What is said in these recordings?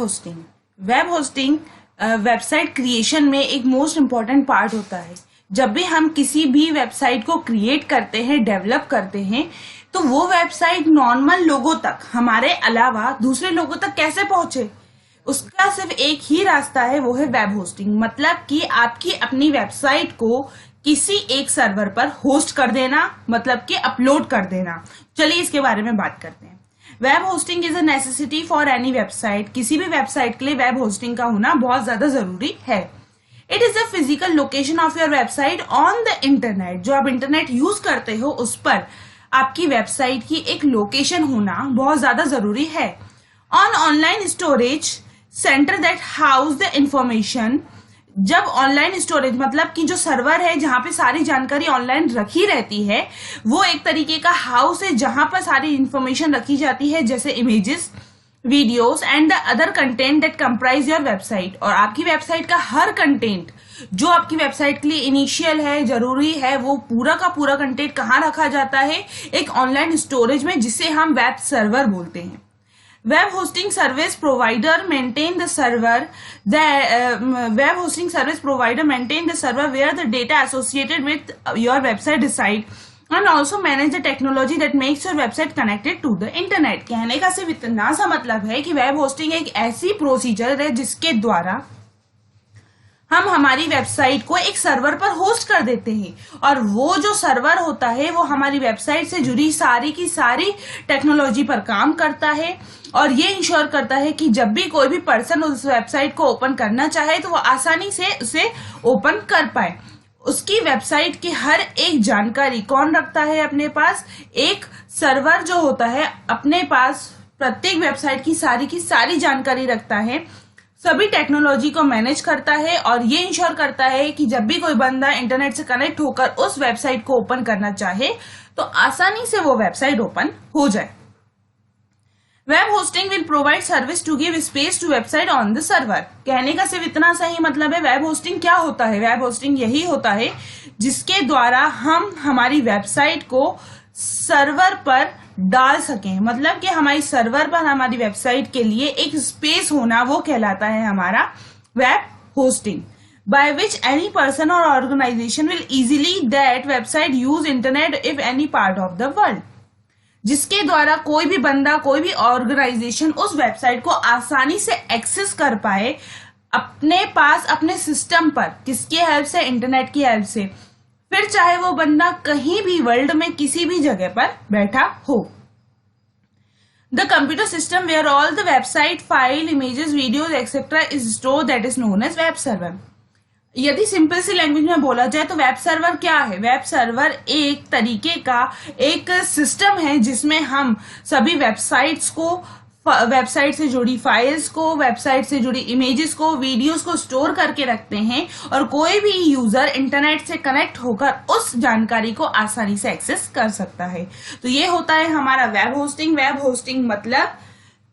Hosting. Web hosting website creation में एक most important part होता है। जब भी हम किसी भी वेबसाइट को क्रिएट करते हैं, डेवलप करते हैं, तो वो वेबसाइट नॉर्मल लोगों तक, हमारे अलावा दूसरे लोगों तक कैसे पहुंचे, उसका सिर्फ एक ही रास्ता है, वो है वेब होस्टिंग। मतलब कि आपकी अपनी वेबसाइट को किसी एक सर्वर पर होस्ट कर देना, मतलब कि अपलोड कर देना। चलिए इसके बारे में बात करते हैं। Web hosting is a necessity for any website. किसी भी वेबसाइट के लिए वेब होस्टिंग का होना बहुत ज्यादा जरूरी है। It is a physical location of your website on the internet. जो आप इंटरनेट यूज करते हो उस पर आपकी वेबसाइट की एक लोकेशन होना बहुत ज्यादा जरूरी है। On online storage centre that house the information. जब ऑनलाइन स्टोरेज मतलब कि जो सर्वर है जहां पे सारी जानकारी ऑनलाइन रखी रहती है, वो एक तरीके का हाउस है जहां पर सारी इंफॉर्मेशन रखी जाती है, जैसे images, videos and the other content that comprise your website. और आपकी वेबसाइट का हर कंटेंट जो आपकी वेबसाइट के लिए इनिशियल है, जरूरी है, वो पूरा का पूरा कंटेंट कहाँ रखा जाता है? एक ऑनलाइन स्टोरेज में, जिसे हम वेब सर्वर बोलते हैं। Web hosting service provider maintain the server. Web hosting service provider maintain the server where the data associated with your website reside, and also manage the technology that makes your website connected to the internet. कहने का सिर्फ इतना सा मतलब है कि web hosting एक ऐसी प्रोसीजर है जिसके द्वारा हम हमारी वेबसाइट को एक सर्वर पर होस्ट कर देते हैं, और वो जो सर्वर होता है वो हमारी वेबसाइट से जुड़ी सारी की सारी टेक्नोलॉजी पर काम करता है, और ये इंश्योर करता है कि जब भी कोई भी पर्सन उस वेबसाइट को ओपन करना चाहे तो वो आसानी से उसे ओपन कर पाए। उसकी वेबसाइट की हर एक जानकारी कौन रखता है अपने पास? एक सर्वर जो होता है अपने पास प्रत्येक वेबसाइट की सारी जानकारी रखता है, सभी टेक्नोलॉजी को मैनेज करता है, और ये इंश्योर करता है कि जब भी कोई बंदा इंटरनेट से कनेक्ट होकर उस वेबसाइट को ओपन करना चाहे तो आसानी से वो वेबसाइट ओपन हो जाए। Web hosting will provide service to give space to website on the server. कहने का सिर्फ इतना सा ही मतलब है। वेब होस्टिंग क्या होता है? वेब होस्टिंग यही होता है जिसके द्वारा हम हमारी वेबसाइट को सर्वर पर डाल सकें। मतलब कि हमारी सर्वर पर हमारी वेबसाइट के लिए एक स्पेस होना, वो कहलाता है हमारा web hosting. By which any person और organisation will easily that website use internet if any part of the world. जिसके द्वारा कोई भी बंदा, कोई भी ऑर्गेनाइजेशन उस वेबसाइट को आसानी से एक्सेस कर पाए अपने पास, अपने सिस्टम पर। किसकी हेल्प से? इंटरनेट की हेल्प से। फिर चाहे वो बंदा कहीं भी वर्ल्ड में किसी भी जगह पर बैठा हो। The computer system where all the website file, images, videos etcetera is store, that is known as web server. यदि सिंपल सी लैंग्वेज में बोला जाए तो वेब सर्वर क्या है? वेब सर्वर एक तरीके का एक सिस्टम है जिसमें हम सभी वेबसाइट्स को, वेबसाइट से जुड़ी फाइल्स को, वेबसाइट से जुड़ी इमेजेस को, वीडियोस को स्टोर करके रखते हैं, और कोई भी यूजर इंटरनेट से कनेक्ट होकर उस जानकारी को आसानी से एक्सेस कर सकता है। तो ये होता है हमारा वेब होस्टिंग। वेब होस्टिंग मतलब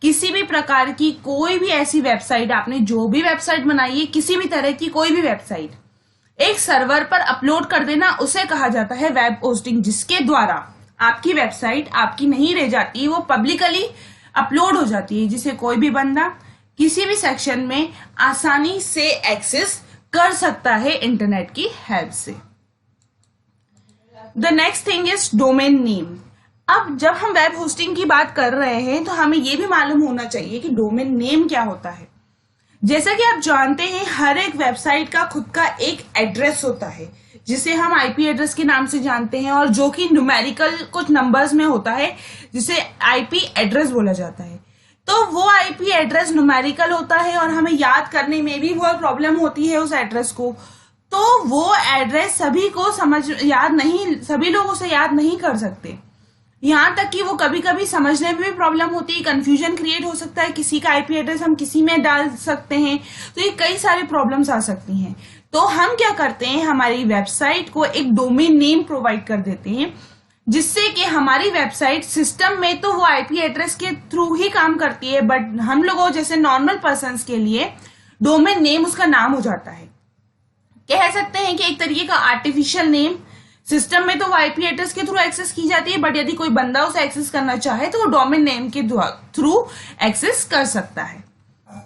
किसी भी प्रकार की कोई भी ऐसी वेबसाइट, आपने जो भी वेबसाइट बनाई है, किसी भी तरह की कोई भी वेबसाइट एक सर्वर पर अपलोड कर देना, उसे कहा जाता है वेब होस्टिंग। जिसके द्वारा आपकी वेबसाइट आपकी नहीं रह जाती, वो पब्लिकली अपलोड हो जाती है, जिसे कोई भी बंदा किसी भी सेक्शन में आसानी से एक्सेस कर सकता है इंटरनेट की हेल्प से। The next thing is domain name. अब जब हम वेब होस्टिंग की बात कर रहे हैं तो हमें यह भी मालूम होना चाहिए कि डोमेन नेम क्या होता है। जैसा कि आप जानते हैं, हर एक वेबसाइट का खुद का एक एड्रेस होता है, जिसे हम आईपी एड्रेस के नाम से जानते हैं, और जो कि न्यूमेरिकल कुछ नंबर्स में होता है, जिसे आईपी एड्रेस बोला जाता है। तो वो आईपी एड्रेस न्यूमेरिकल होता है और हमें याद करने में भी बहुत प्रॉब्लम होती है उस एड्रेस को। तो वो एड्रेस सभी लोग उसे याद नहीं कर सकते। यहाँ तक कि वो कभी कभी समझने में भी प्रॉब्लम होती है, कंफ्यूजन क्रिएट हो सकता है, किसी का आईपी एड्रेस हम किसी में डाल सकते हैं, तो ये कई सारी प्रॉब्लम्स आ सकती हैं। तो हम क्या करते हैं, हमारी वेबसाइट को एक डोमेन नेम प्रोवाइड कर देते हैं, जिससे कि हमारी वेबसाइट सिस्टम में तो वो आईपी एड्रेस के थ्रू ही काम करती है, बट हम लोगों जैसे नॉर्मल पर्सन्स के लिए डोमेन नेम उसका नाम हो जाता है। कह सकते हैं कि एक तरीके का आर्टिफिशियल नेम। सिस्टम में तो वो आईपी एड्रेस के थ्रू एक्सेस की जाती है, बट यदि कोई बंदा उसे एक्सेस करना चाहे तो वो डोमेन नेम के थ्रू एक्सेस कर सकता है।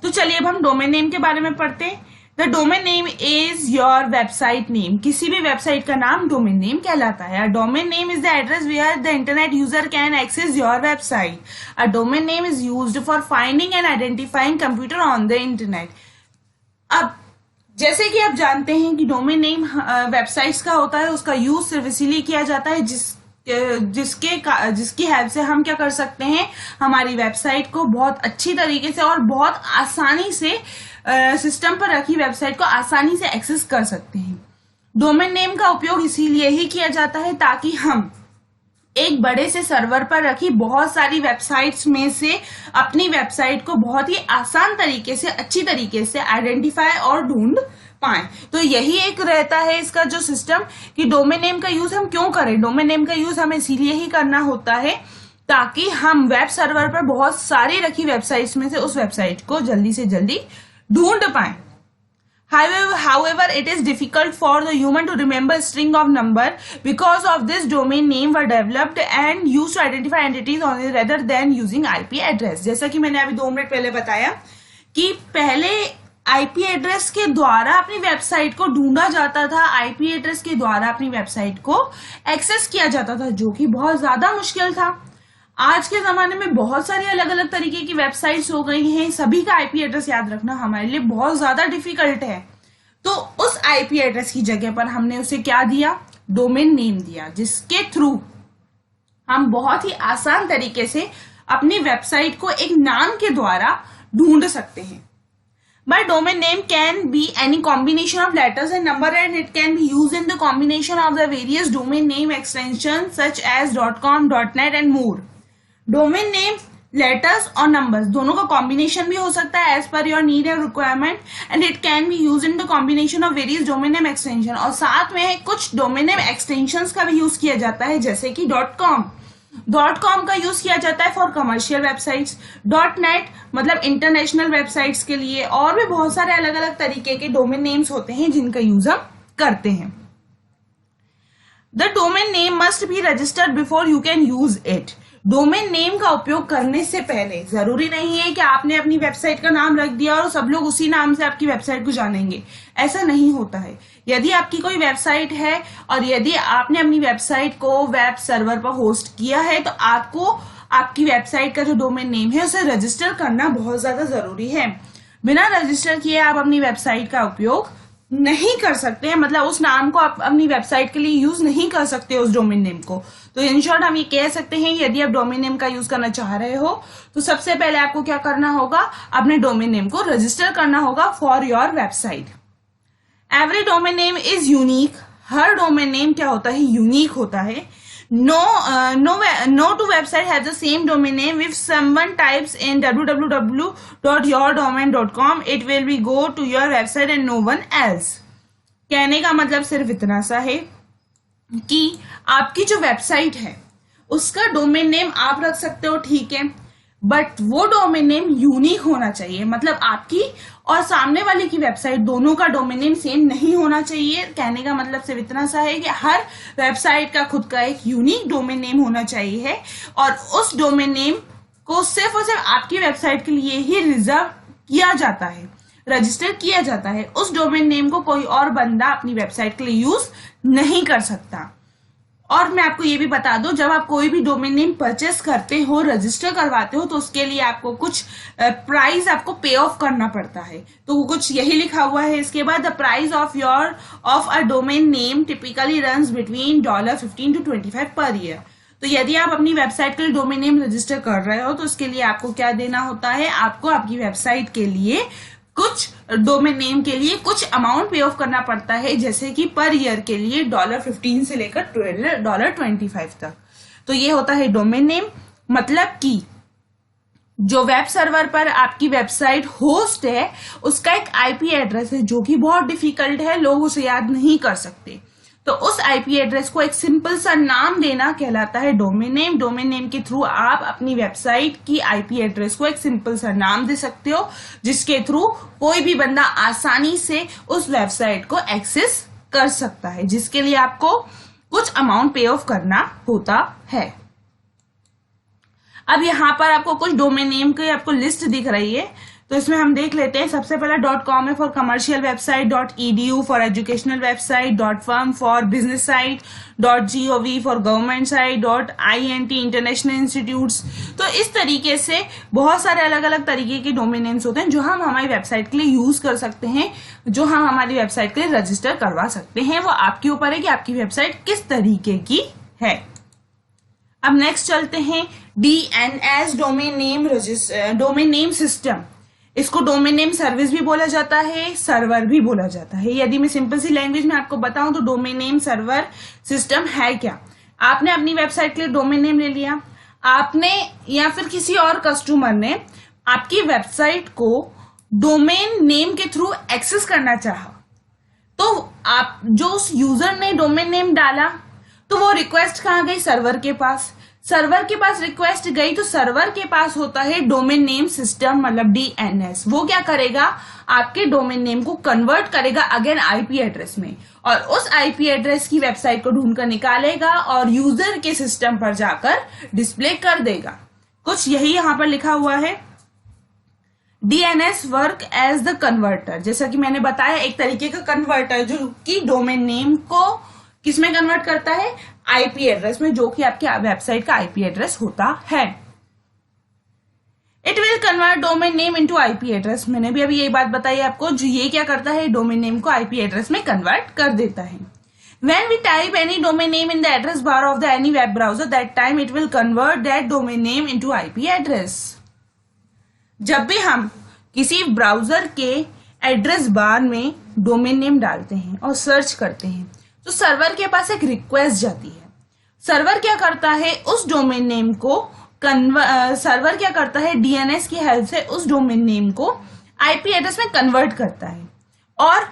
तो चलिए अब हम डोमेन नेम के बारे में पढ़ते हैं। The domain name is your website name. किसी भी वेबसाइट का नाम डोमेन नेम कहलाता है। A domain name is the address where the internet user can access your website. A domain name is used for finding and identifying computer on the internet. अब जैसे कि आप जानते हैं कि डोमेन नेम वेबसाइट्स का होता है, उसका यूज सिर्फ इसीलिए किया जाता है जिसकी हेल्प से हम क्या कर सकते हैं, हमारी वेबसाइट को बहुत अच्छी तरीके से और बहुत आसानी से सिस्टम पर रखी वेबसाइट को आसानी से एक्सेस कर सकते हैं। डोमेन नेम का उपयोग इसीलिए ही किया जाता है ताकि हम एक बड़े से सर्वर पर रखी बहुत सारी वेबसाइट्स में से अपनी वेबसाइट को बहुत ही आसान तरीके से, अच्छी तरीके से आइडेंटिफाई और ढूंढ पाए। तो यही एक रहता है इसका जो सिस्टम कि डोमेन नेम का यूज हम क्यों करें। डोमेन नेम का यूज हमें इसीलिए ही करना होता है ताकि हम वेब सर्वर पर बहुत सारी रखी वेबसाइट्स में से उस वेबसाइट को जल्दी से जल्दी ढूंढ पाए। However, it is difficult for the human to remember string of number. Because of this, domain name were developed and used to identify entities only rather than using IP address. जैसा कि मैंने अभी 2 मिनट पहले बताया कि पहले IP address के द्वारा अपनी वेबसाइट को ढूंढा जाता था, IP एड्रेस के द्वारा अपनी वेबसाइट को एक्सेस किया जाता था, जो कि बहुत ज्यादा मुश्किल था। आज के जमाने में बहुत सारी अलग अलग तरीके की वेबसाइट्स हो गई हैं, सभी का आईपी एड्रेस याद रखना हमारे लिए बहुत ज्यादा डिफिकल्ट है। तो उस आईपी एड्रेस की जगह पर हमने उसे क्या दिया, डोमेन नेम दिया, जिसके थ्रू हम बहुत ही आसान तरीके से अपनी वेबसाइट को एक नाम के द्वारा ढूंढ सकते हैं। By domain name can be any combination of letters and number, and it can be used in the combination of the various domain name extensions such as .com, .net and more. Domain name letters और numbers दोनों का combination भी हो सकता है as per your need and requirement, and it can be use in the combination of various domain name extension. और साथ में कुछ डोमेन नेम एक्सटेंशंस का भी यूज किया जाता है, जैसे कि .com का यूज किया जाता है फॉर कमर्शियल वेबसाइट्स, .net मतलब इंटरनेशनल वेबसाइट्स के लिए, और भी बहुत सारे अलग अलग तरीके के डोमेन नेम्स होते हैं जिनका यूज हम करते हैं। The domain name must be registered before you can use it. Domain name का उपयोग करने से पहले जरूरी नहीं है कि आपने अपनी वेबसाइट का नाम रख दिया और सब लोग उसी नाम से आपकी वेबसाइट को जानेंगे, ऐसा नहीं होता है। यदि आपकी कोई वेबसाइट है और यदि आपने अपनी वेबसाइट को वेब सर्वर पर होस्ट किया है, तो आपको आपकी वेबसाइट का जो डोमेन नेम है उसे रजिस्टर करना बहुत ज्यादा जरूरी है। बिना रजिस्टर किए आप अपनी वेबसाइट का उपयोग नहीं कर सकते हैं, मतलब उस नाम को आप अपनी वेबसाइट के लिए यूज नहीं कर सकते उस डोमेन नेम को। तो इन शॉर्ट हम ये कह सकते हैं यदि आप डोमेन नेम का यूज करना चाह रहे हो तो सबसे पहले आपको क्या करना होगा, अपने डोमेन नेम को रजिस्टर करना होगा for your website. Every domain name is unique. Her domain name क्या होता है, यूनिक होता है। No two website has the same domain name. If someone types in www.yourdomain.com, it will be go to your website and no one else. कहने का मतलब सिर्फ इतना सा है कि आपकी जो वेबसाइट है उसका डोमेन नेम आप रख सकते हो, ठीक है, बट वो डोमेन नेम यूनिक होना चाहिए। मतलब आपकी और सामने वाले की वेबसाइट दोनों का डोमेन नेम सेम नहीं होना चाहिए। कहने का मतलब सिर्फ इतना सा है कि हर वेबसाइट का खुद का एक यूनिक डोमेन नेम होना चाहिए और उस डोमेन नेम को सिर्फ और सिर्फ आपकी वेबसाइट के लिए ही रिजर्व किया जाता है, रजिस्टर किया जाता है। उस डोमेन नेम को कोई और बंदा अपनी वेबसाइट के लिए यूज नहीं कर सकता। और मैं आपको ये भी बता दूं, जब आप कोई भी डोमेन नेम परचेस करते हो, रजिस्टर करवाते हो, तो उसके लिए आपको कुछ प्राइस आपको पे ऑफ करना पड़ता है। तो कुछ यही लिखा हुआ है इसके बाद, the price of a domain name typically runs between $15 to $25 per year. तो यदि आप अपनी वेबसाइट के लिए डोमेन नेम रजिस्टर कर रहे हो तो उसके लिए आपको क्या देना होता है, आपको आपकी वेबसाइट के लिए कुछ डोमेन नेम के लिए कुछ अमाउंट पे ऑफ करना पड़ता है, जैसे कि पर ईयर के लिए $15 से लेकर $25 तक। तो ये होता है डोमेन नेम। मतलब कि जो वेब सर्वर पर आपकी वेबसाइट होस्ट है उसका एक आईपी एड्रेस है जो कि बहुत डिफिकल्ट है, लोग उसे याद नहीं कर सकते। तो उस आईपी एड्रेस को एक सिंपल सा नाम देना कहलाता है डोमेन नेम। डोमेन नेम के थ्रू आप अपनी वेबसाइट की आईपी एड्रेस को एक सिंपल सा नाम दे सकते हो, जिसके थ्रू कोई भी बंदा आसानी से उस वेबसाइट को एक्सेस कर सकता है, जिसके लिए आपको कुछ अमाउंट पे ऑफ करना होता है। अब यहाँ पर आपको कुछ डोमेन नेम की आपको लिस्ट दिख रही है। तो तो इसमें हम देख लेते हैं। सबसे पहला .com है for commercial website, .edu for educational website, .firm for business site, .gov for government site, .int international institutes. तो इस तरीके से बहुत सारे अलग अलग तरीके के डोमेन नेम्स होते हैं जो हम हमारी वेबसाइट के लिए यूज कर सकते हैं, जो हम हमारी वेबसाइट के लिए रजिस्टर करवा सकते हैं। वो आपके ऊपर है कि आपकी वेबसाइट किस तरीके की है। अब नेक्स्ट चलते हैं DNS, डोमेन नेम सिस्टम। इसको डोमेन नेम सर्विस भी बोला जाता है, सर्वर भी बोला जाता है। यदि मैं सिंपल सी लैंग्वेज में आपको बताऊं तो डोमेन नेम सर्वर सिस्टम है क्या। आपने अपनी वेबसाइट के लिए डोमेन नेम ले लिया, आपने या फिर किसी और कस्टमर ने आपकी वेबसाइट को डोमेन नेम के थ्रू एक्सेस करना चाहा, तो आप जो उस यूजर ने डोमेन नेम डाला तो वो रिक्वेस्ट कहाँ गई, सर्वर के पास। सर्वर के पास रिक्वेस्ट गई तो सर्वर के पास होता है डोमेन नेम सिस्टम, मतलब DNS। वो क्या करेगा, आपके डोमेन नेम को कन्वर्ट करेगा अगेन IP एड्रेस में, और उस IP एड्रेस की वेबसाइट को ढूंढ कर निकालेगा और यूजर के सिस्टम पर जाकर डिस्प्ले कर देगा। कुछ यही यहां पर लिखा हुआ है। DNS work as the converter, जैसा कि मैंने बताया एक तरीके का कन्वर्टर जो कि डोमेन नेम को किसमें कन्वर्ट करता है, IP एड्रेस में, जो कि आपके वेबसाइट का IP एड्रेस होता है। It will convert domain name into IP address. मैंने भी अभी यही बात बताई आपको, जो ये क्या करता है, डोमेन नेम को IP एड्रेस में कन्वर्ट कर देता है। When we type any domain name in the address bar of the any web browser, that time it will convert that domain name into IP address। जब भी हम किसी browser के एड्रेस बार में डोमेन नेम डालते हैं और search करते हैं तो सर्वर के पास एक रिक्वेस्ट जाती है। सर्वर क्या करता है, उस डोमेन नेम को सर्वर क्या करता है, DNS की हेल्प से उस डोमेन नेम को IP एड्रेस में कन्वर्ट करता है, और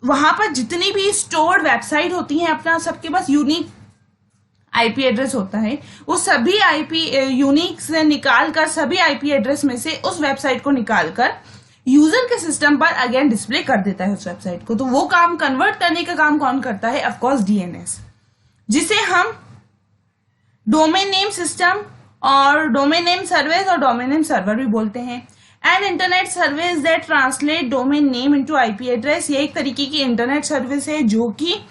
वहां पर जितनी भी स्टोर्ड वेबसाइट होती हैं अपना सबके पास यूनिक IP एड्रेस होता है। वो सभी IP यूनिक से निकालकर, सभी IP एड्रेस में से उस वेबसाइट को निकालकर यूजर के सिस्टम पर अगेन डिस्प्ले कर देता है उस वेबसाइट को। तो वो काम, कन्वर्ट करने का काम कौन करता है, ऑफ कोर्स DNS, जिसे हम डोमेन नेम सिस्टम और डोमेन नेम सर्विस और डोमेन नेम सर्वर भी बोलते हैं। And internet service that translate domain name into IP address, ये एक तरीके की इंटरनेट सर्विस है जो कि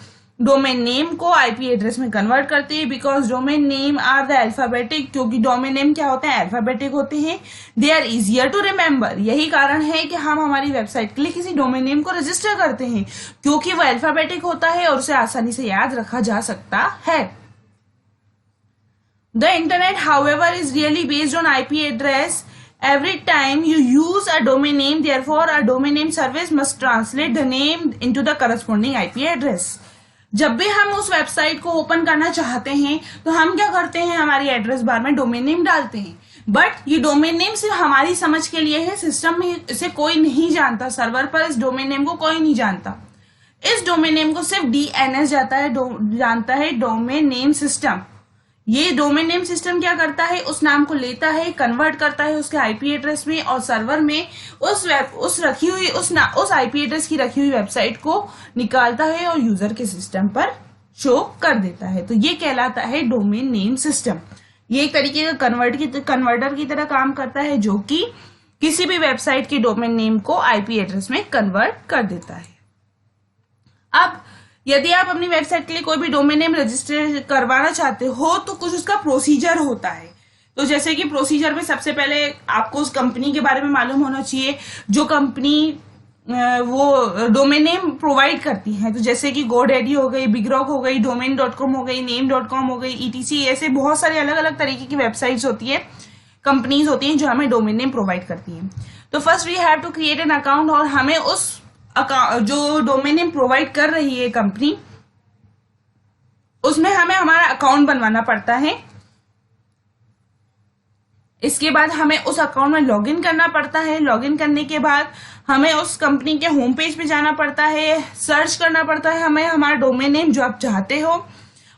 डोमेन नेम को IP एड्रेस में कन्वर्ट करती है। Because domain name are the alphabetic, क्योंकि डोमेन नेम क्या होते हैं, अल्फाबेटिक होते हैं। They are easier to remember, यही कारण है कि हम हमारी वेबसाइट के लिए किसी डोमेन नेम को रजिस्टर करते हैं, क्योंकि वो अल्फाबेटिक होता है और उसे आसानी से याद रखा जा सकता है। The internet however is really based on IP address. Every time you use a domain name, therefore a domain name service must translate the name into the corresponding IP address। जब भी हम उस वेबसाइट को open करना चाहते हैं तो हम क्या करते हैं, हमारी एड्रेस बार में डोमेन नेम डालते हैं, बट ये डोमेन नेम सिर्फ हमारी समझ के लिए है, सिस्टम में इसे कोई नहीं जानता, सर्वर पर इस डोमेन नेम को कोई नहीं जानता। इस डोमेन नेम को सिर्फ DNS जानता है, डोमेन नेम सिस्टम। ये डोमेन नेम सिस्टम क्या करता है, उस नाम को लेता है, कन्वर्ट करता है उसके IP एड्रेस में, और सर्वर में उस IP एड्रेस की रखी हुई वेबसाइट को निकालता है और यूजर के सिस्टम पर शो कर देता है। तो ये कहलाता है डोमेन नेम सिस्टम। ये एक तरीके का कन्वर्टर की तरह काम करता है, जो कि किसी भी वेबसाइट के डोमेन नेम को IP एड्रेस में कन्वर्ट कर देता है। अब यदि आप अपनी वेबसाइट के लिए कोई भी डोमेन नेम रजिस्टर करवाना चाहते हो तो कुछ उसका प्रोसीजर होता है। तो जैसे कि प्रोसीजर में सबसे पहले आपको उस कंपनी के बारे में मालूम होना चाहिए जो कंपनी वो डोमेन नेम प्रोवाइड करती है। तो जैसे कि GoDaddy हो गई, बिगरॉक हो गई, domain.com हो गई, name.com हो गई, etc। ऐसे बहुत सारी अलग अलग तरीके की वेबसाइट्स होती है, कंपनीज होती हैं जो हमें डोमेन नेम प्रोवाइड करती हैं। तो first we have to create an account, और हमें उस जो डोमेन नेम प्रोवाइड कर रही है कंपनी, उसमें हमें हमारा अकाउंट बनवाना पड़ता है। इसके बाद हमें उस अकाउंट में लॉगिन करना पड़ता है। लॉगिन करने के बाद हमें उस कंपनी के होम पेज पे जाना पड़ता है, सर्च करना पड़ता है हमें हमारा डोमेन नेम जो आप चाहते हो,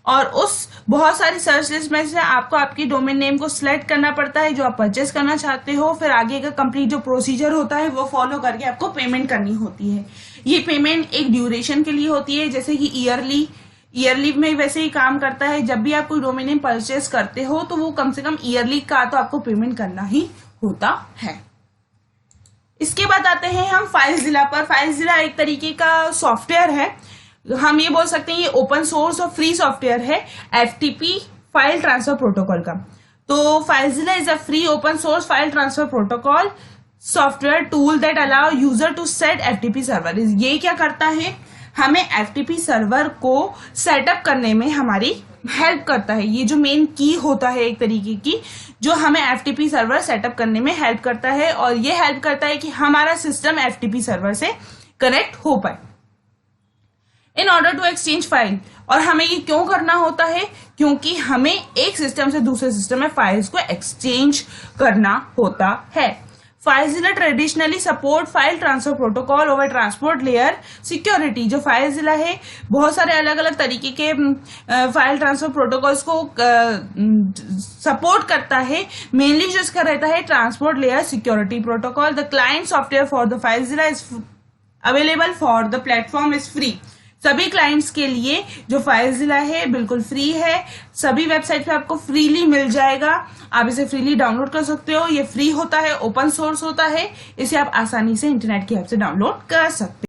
और उस बहुत सारी सर्च लिस्ट में से आपको आपकी डोमेन नेम को सिलेक्ट करना पड़ता है जो आप परचेस करना चाहते हो। फिर आगे का कंप्लीट जो प्रोसीजर होता है वो फॉलो करके आपको पेमेंट करनी होती है। ये पेमेंट एक ड्यूरेशन के लिए होती है, जैसे कि ईयरली में वैसे ही काम करता है। जब भी आप कोई डोमेन नेम परचेस करते हो तो वो कम से कम ईयरली का तो आपको पेमेंट करना ही होता है। इसके बाद आते हैं हम फाइलजिला पर। फाइलजिला एक तरीके का सॉफ्टवेयर है, हम ये बोल सकते हैं ये ओपन सोर्स और फ्री सॉफ्टवेयर है एफटीपी फाइल ट्रांसफर प्रोटोकॉल का। तो FileZilla is a free open source file transfer protocol software tool that allow user to set FTP server. ये क्या करता है, हमें एफटीपी सर्वर को सेटअप करने में हमारी हेल्प करता है। ये जो मेन की होता है एक तरीके की, जो हमें एफटीपी सर्वर सेटअप करने में हेल्प करता है, और ये हेल्प करता है कि हमारा सिस्टम एफटीपी सर्वर से कनेक्ट हो पाए। In order to exchange file, और हमें ये क्यों करना होता है, क्योंकि हमें एक सिस्टम से दूसरे सिस्टम में फाइल्स को एक्सचेंज करना होता है। FileZilla traditionally support file transfer protocol over transport layer security. जो फाइलजिला है बहुत सारे अलग अलग तरीके के फाइल ट्रांसफर प्रोटोकॉल्स को सपोर्ट करता है। मेनली जो इसका रहता है transport layer security protocol. The client software for the FileZilla is available for the platform is free. सभी क्लाइंट्स के लिए जो फाइलजिला है बिल्कुल फ्री है, सभी वेबसाइट पे आपको फ्रीली मिल जाएगा, आप इसे फ्रीली डाउनलोड कर सकते हो। ये फ्री होता है, ओपन सोर्स होता है, इसे आप आसानी से इंटरनेट की हेल्प से डाउनलोड कर सकते हो।